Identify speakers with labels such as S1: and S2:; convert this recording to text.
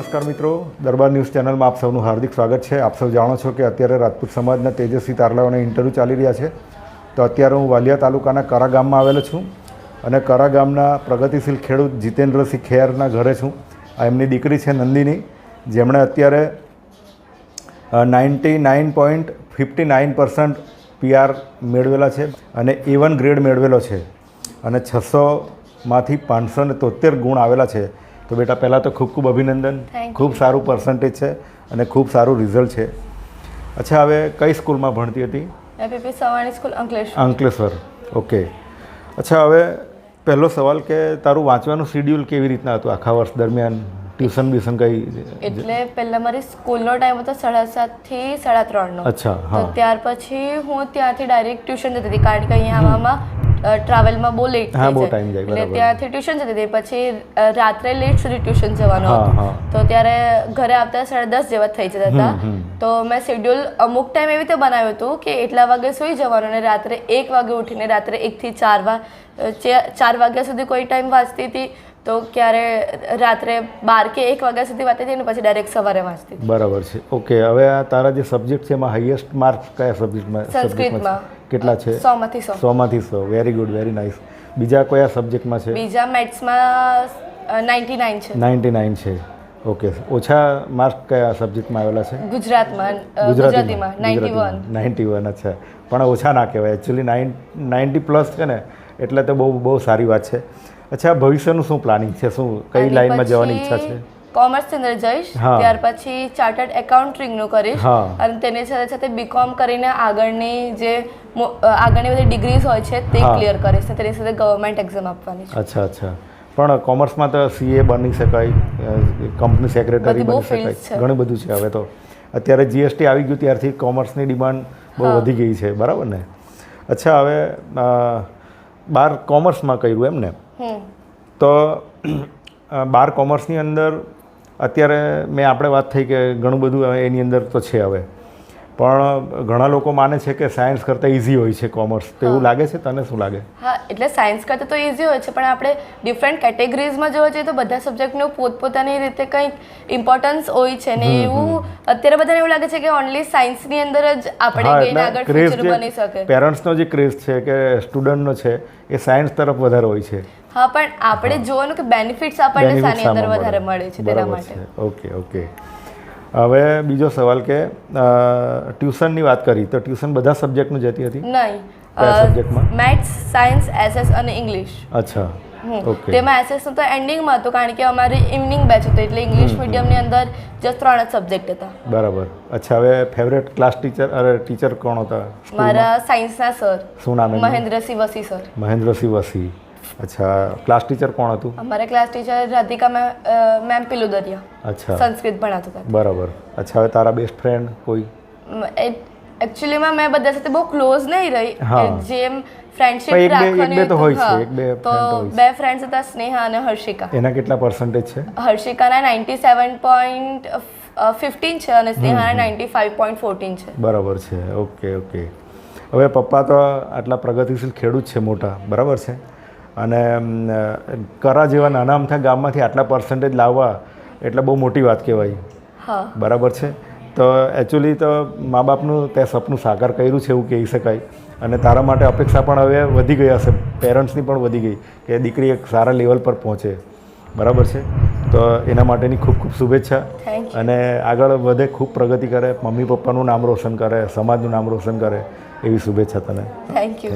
S1: નમસ્કાર મિત્રો, દરબાર ન્યૂઝ ચેનલમાં આપ સૌનું હાર્દિક સ્વાગત છે। આપ સૌ જાણો છો કે અત્યારે રાજપૂત સમાજના તેજસ્વી તારલાઓના ઇન્ટરવ્યૂ ચાલી રહ્યા છે। તો અત્યારે હું વાલિયા તાલુકાના કરા ગામમાં આવેલો છું અને કરા ગામના પ્રગતિશીલ ખેડૂત જીતેન્દ્રસિંહ ખેરના ઘરે છું। આ એમની દીકરી છે નંદિની, જેમણે અત્યારે 99.59% PR મેળવેલા છે અને A1 ગ્રેડ મેળવેલો છે અને 600માંથી 573 ગુણ આવેલા છે। તો બેટા પહેલાં તો ખૂબ ખૂબ અભિનંદન, ખૂબ સારું પર્સન્ટેજ છે અને ખૂબ સારું રિઝલ્ટ છે। અચ્છા, હવે કઈ સ્કૂલમાં ભણતી હતી?
S2: APP Savani school
S1: Ankleshwar. Okay, અચ્છા, હવે પહેલો સવાલ કે તારું વાંચવાનું શેડ્યુલ કેવી રીતના હતું આખા વર્ષ દરમિયાન? ટ્યુશન બ્યુશન કઈ?
S2: એટલે પહેલા મારી સ્કૂલનો ટાઈમ હતો 7:30 થી 3:30 નો।
S1: અચ્છા,
S2: તો ત્યાર પછી હું ત્યાંથી ડાયરેક્ટ ટ્યુશન જતી હતી, કારણ કે અહીંયા આવવામાં ટ્રાવેલમાં બહુ લેટ થઈ જાય, એટલે ત્યાંથી ટ્યુશન જતી હતી। પછી રાત્રે લેટ સુધી ટ્યુશન જવાનું હતું, તો ત્યારે ઘરે આવતા 10:30 જેવા થઈ જતા હતા। તો મેં શેડ્યુલ અમુક ટાઈમ એવી રીતે બનાવ્યું હતું કે એટલા વાગે સૂઈ જવાનું અને રાત્રે 1 વાગે ઉઠીને રાત્રે 1 થી 4 વાગ્યા સુધી કોઈ ટાઈમ વાંચતી હતી, તો ક્યારે રાત્રે 12 કે 1 વાગ્યા સુધી વાંચતી હતી અને પછી ડાયરેક્ટ સવારે વાંચતી હતી।
S1: બરાબર છે। ઓકે, હવે આ તારા જે સબ્જેક્ટ છે એમાં હાઈએસ્ટ માર્ક્સ કયા સબ્જેક્ટમાં?
S2: સંસ્કૃતમાં
S1: કેટલા છે?
S2: 100માંથી 100।
S1: 100માંથી 100, વેરી ગુડ, વેરી નાઇસ। બીજા કયા સબ્જેક્ટમાં છે?
S2: બીજા મેથ્સમાં 99 છે।
S1: 99 છે। ઓકે, ઓછા માર્ક કયા સબ્જેક્ટમાં આવેલા છે?
S2: ગુજરાતીમાં 91।
S1: અચ્છા, પણ ઓછા ના કહેવાય, એકચ્યુઅલી 90+ છે ને, એટલે તો બહુ સારી વાત છે। અચ્છા, ભવિષ્યનું શું પ્લાનિંગ છે? શું કઈ લાઈનમાં જવાની ઈચ્છા છે?
S2: કોમર્સની અંદર જઈશ, ત્યાર પછી ચાર્ટર્ડ એકાઉન્ટિંગનું કરીશ અને તેની સાથે સાથે બીકોમ કરીને આગળની બધી ડિગ્રીઝ હોય છે તે ક્લિયર કરીશ, તેની સાથે ગવર્મેન્ટ એક્ઝામ આપવાની છે।
S1: અચ્છા, પણ કોમર્સમાં તો CA બની શકાય, કંપની સેક્રેટરી બની શકાય, ઘણું બધું છે। હવે તો અત્યારે GST આવી ગયું ત્યારથી કોમર્સની ડિમાન્ડ બહુ વધી ગઈ છે, બરાબર ને? અચ્છા, હવે 12 કોમર્સમાં કર્યું એમ ને? તો 12 કોમર્સની અંદર અત્યારે આપણે વાત થઈ કે ઘણું બધું એની અંદર તો છે હવે, પણ ઘણા લોકો માને છે કે સાયન્સ કરતાં ઇઝી હોય છે કોમર્સ, તો એવું લાગે છે? તને શું લાગે?
S2: હા, એટલે સાયન્સ કરતાં તો ઇઝી હોય છે, પણ આપણે ડિફરન્ટ કેટેગરીઝમાં જોવા જઈએ તો બધા સબ્જેક્ટનું પોતપોતાની રીતે કંઈક ઇમ્પોર્ટન્સ હોય છે ને એવું અત્યારે બધાને એવું લાગે છે કે ઓનલી સાયન્સની અંદર જ આપણે ગઈને આગળ ફ્યુચર બની શકે।
S1: પેરેન્ટ્સનો જે ક્રેઝ છે કે સ્ટુડન્ટનો છે એ સાયન્સ તરફ વધારે હોય છે।
S2: હા, પણ આપણે જોવાનું કે બેનિફિટ્સ આપણને શાની અંદર વધારે મળે છે તેના માટે।
S1: ઓકે, હવે બીજો સવાલ કે ટ્યુશનની વાત કરી, તો ટ્યુશન બધા સબ્જેક્ટનું જતી હતી?
S2: નહીં,
S1: કયા સબ્જેક્ટમાં?
S2: મેથ્સ, સાયન્સ, SS અને ઇંગ્લિશ।
S1: અચ્છા, ઓકે।
S2: તેમાં SS નું તો એન્ડિંગમાં હતું, કારણ કે અમારી ઇવનિંગ બેચ હતી, એટલે ઇંગ્લિશ મીડિયમની અંદર જસ્ટ 3 જ સબ્જેક્ટ હતા।
S1: બરાબર। અચ્છા, હવે ફેવરેટ ક્લાસ ટીચર કોણ હતા?
S2: મારા સાયન્સના સર।
S1: શું નામ?
S2: મહેન્દ્રસિંહ વસી સર।
S1: મહેન્દ્રસિંહ વસી। અચ્છા, ક્લાસ ટીચર કોણ હતું?
S2: અમારા ક્લાસ ટીચર રાધિકા મેમ પિલુદરિયા।
S1: અચ્છા,
S2: સંસ્કૃત ભણાવતા હતા।
S1: બરાબર। અચ્છા, હવે તારા બેસ્ટ ફ્રેન્ડ કોઈ?
S2: એકચ્યુઅલીમાં મેં બધા સાથે બહુ ક્લોઝ નહીં રહી, જેમ ફ્રેન્ડશિપ રાખવાની
S1: તો હોય છે,
S2: તો 2 ફ્રેન્ડ્સ હતા, સ્નેહા અને હર્ષિકા।
S1: એના કેટલા પર્સન્ટેજ છે?
S2: હર્ષિકાના 97.15 છે અને સ્નેહાના 95.14 છે।
S1: બરાબર છે। ઓકે, હવે પપ્પા તો આટલા પ્રગતિશીલ ખેડૂત છે મોટા, બરાબર છે, અને કરા જેવા નાના અમથા ગામમાંથી આટલા પર્સન્ટેજ લાવવા એટલે બહુ મોટી વાત કહેવાય, બરાબર છે? તો એકચ્યુઅલી તો મા બાપનું તે સપનું સાકાર કર્યું છે એવું કહી શકાય, અને તારા માટે અપેક્ષા પણ હવે વધી ગઈ હશે, પેરેન્ટ્સની પણ વધી ગઈ કે દીકરી એક સારા લેવલ પર પહોંચે, બરાબર છે? તો એના માટેની ખૂબ ખૂબ શુભેચ્છા, અને આગળ વધે, ખૂબ પ્રગતિ કરે, મમ્મી પપ્પાનું નામ રોશન કરે, સમાજનું નામ રોશન કરે, એવી શુભેચ્છા તને।
S2: Thank you.